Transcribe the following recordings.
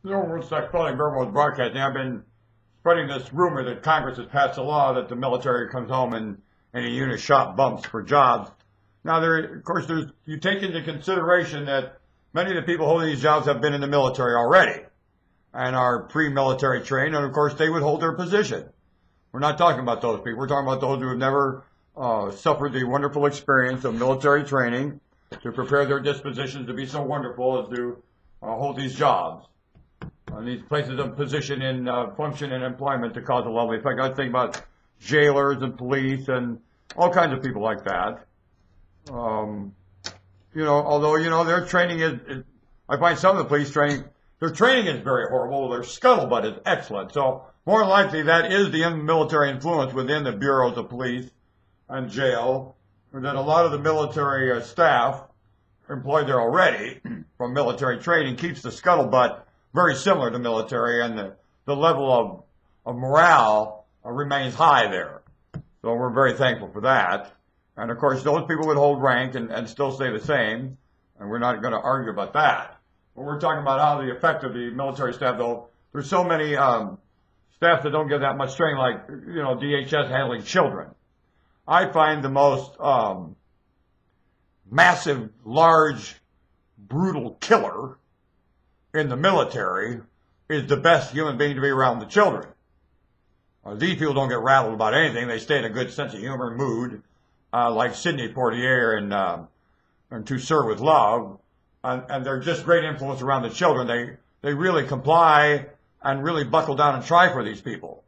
Since I felt like Burma was broadcasting, I've been spreading this rumor that Congress has passed a law that the military comes home and a unit shot bumps for jobs. Now, of course, you take into consideration that many of the people holding these jobs have been in the military already and are pre-military trained, and of course, they would hold their position. We're not talking about those people. We're talking about those who have never suffered the wonderful experience of military training to prepare their dispositions to be so wonderful as to hold these jobs. These places of position in function and employment to cause a lovely effect. I think about jailers and police and all kinds of people like that. Although their training is, I find some of the police training, their training is very horrible. Their scuttlebutt is excellent. So more likely that is the military influence within the bureaus of police and jail, that a lot of the military staff employed there already from military training keeps the scuttlebutt very similar to military, and the level of morale remains high there. So we're very thankful for that. And of course, those people would hold rank and still stay the same, and we're not going to argue about that. But we're talking about how the effect of the military staff, though, there's so many staff that don't get that much training, like, DHS handling children. I find the most massive, large, brutal killer in the military is the best human being to be around the children. These people don't get rattled about anything. They stay in a good sense of humor and mood, like Sidney Poitier and To Serve with Love. And they're just great influence around the children. They really comply and really buckle down and try for these people.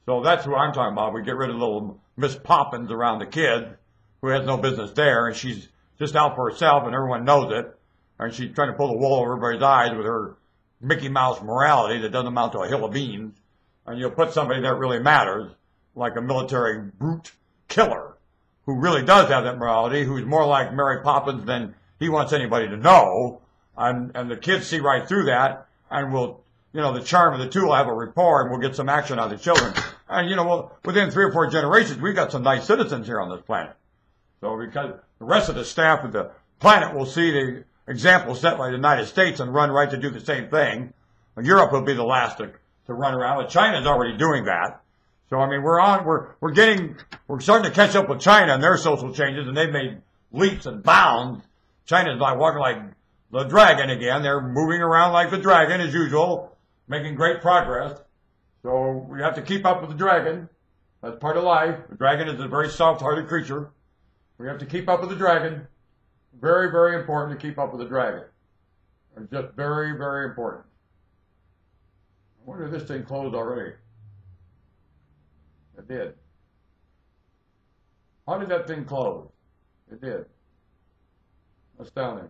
So that's who I'm talking about. We get rid of little Miss Poppins around the kid who has no business there, and she's just out for herself, and everyone knows it. And she's trying to pull the wool over everybody's eyes with her Mickey Mouse morality that doesn't amount to a hill of beans. And you'll put somebody that really matters, like a military brute killer, who really does have that morality, who's more like Mary Poppins than he wants anybody to know. And the kids see right through that, and will, the charm of the two will have a rapport, and we'll get some action out of the children. And, within 3 or 4 generations, we've got some nice citizens here on this planet. So because the rest of the staff of the planet will see the example set by the United States and run right to do the same thing. Europe will be the last to run around, but China's already doing that. So I mean, we're starting to catch up with China and their social changes, and they've made leaps and bounds. China's like walking like the dragon again. They're moving around like the dragon as usual, making great progress. So we have to keep up with the dragon. That's part of life. The dragon is a very soft-hearted creature. We have to keep up with the dragon. Very, very important to keep up with the dragon. It's just very, very important. I wonder if this thing closed already. It did. How did that thing close? It did. Astounding.